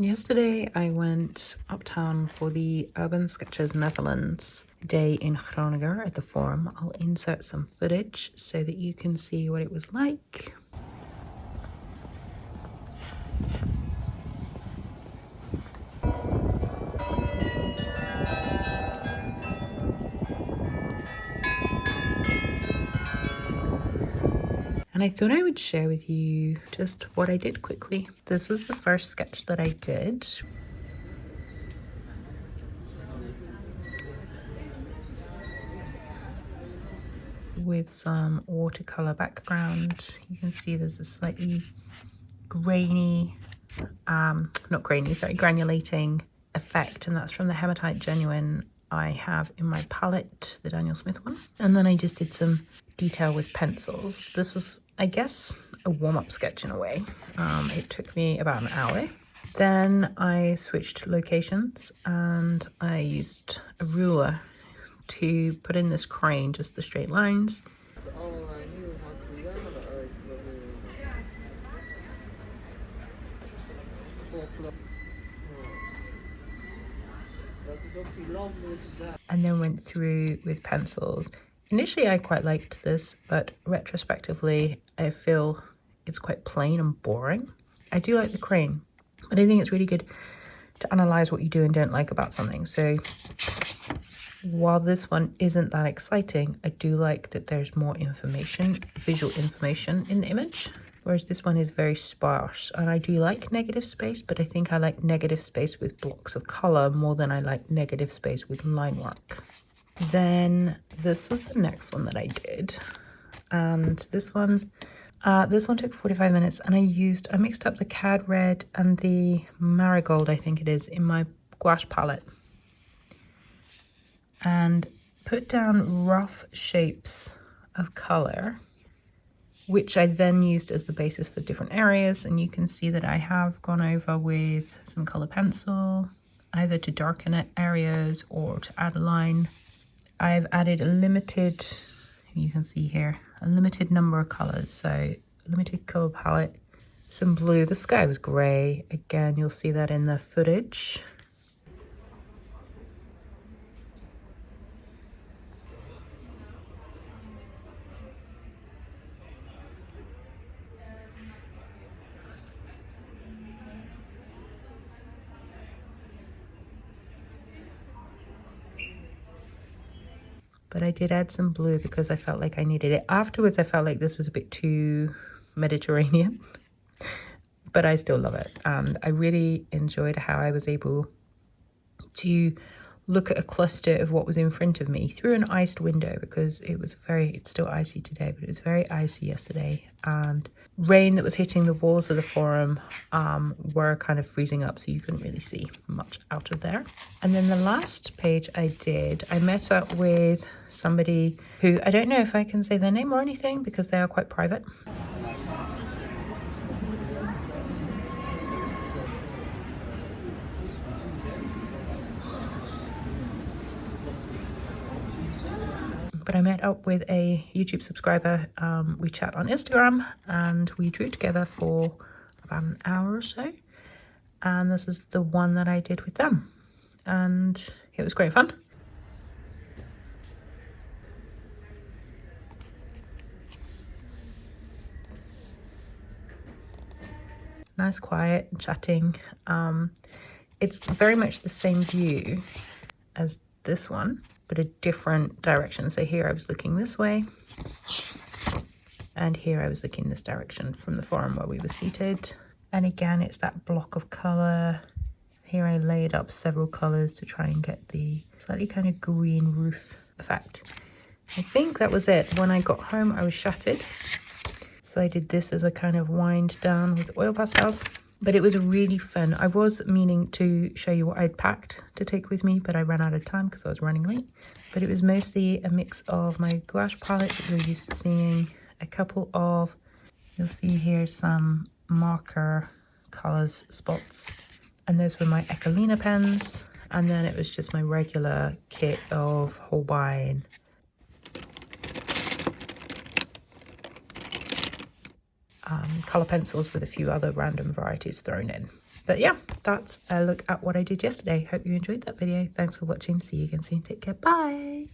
Yesterday I went uptown for the Urban Sketches Netherlands day in Groningen at the Forum. I'll insert some footage so that you can see what it was like. And I thought I would share with you just what I did quickly. This was the first sketch that I did. With some watercolor background. You can see there's a slightly grainy, granulating effect, and that's from the Hematite Genuine I have in my palette, the Daniel Smith one. And then I just did some detail with pencils. This was, I guess, a warm-up sketch in a way. It took me about an hour. Then I switched locations and I used a ruler to put in this crane, just the straight lines. And then went through with pencils. Initially I quite liked this, but retrospectively I feel it's quite plain and boring. I do like the crane, but I think it's really good to analyze what you do and don't like about something. So while this one isn't that exciting, I do like that there's more information, visual information in the image, whereas this one is very sparse. And I do like negative space, but I think I like negative space with blocks of color more than I like negative space with line work. Then this was the next one that I did, and this one took 45 minutes, and I mixed up the Cad Red and the Marigold, I think it is, in my gouache palette, and put down rough shapes of color, which I then used as the basis for different areas. And you can see that I have gone over with some color pencil, either to darken areas or to add a line. I've added a limited, you can see here, a limited number of colors. So limited color palette, some blue. The sky was gray. Again, you'll see that in the footage. But I did add some blue because I felt like I needed it. Afterwards, I felt like this was a bit too Mediterranean, but I still love it. And I really enjoyed how I was able to look at a cluster of what was in front of me through an iced window, because it's still icy today, but it was very icy yesterday. And rain that was hitting the walls of the Forum were kind of freezing up, so you couldn't really see much out of there. And then the last page I met up with somebody who, I don't know if I can say their name or anything because they are quite private. But I met up with a YouTube subscriber. We chat on Instagram and we drew together for about an hour or so. And this is the one that I did with them. And it was great fun. Nice, quiet, chatting. It's very much the same view as this one, but a different direction. So here I was looking this way, and here I was looking this direction from the Forum where we were seated. And again, it's that block of color. Here I laid up several colors to try and get the slightly kind of green roof effect. I think that was it. When I got home, I was shattered. So I did this as a kind of wind down with oil pastels. But it was really fun. I was meaning to show you what I'd packed to take with me, but I ran out of time because I was running late. But it was mostly a mix of my gouache palette that you're used to seeing, a couple of, you'll see here some marker colors, spots, and those were my Echolina pens. And then it was just my regular kit of Hawaiian colour pencils with a few other random varieties thrown in. But yeah, that's a look at what I did yesterday. Hope you enjoyed that video. Thanks for watching. See you again soon. Take care. Bye.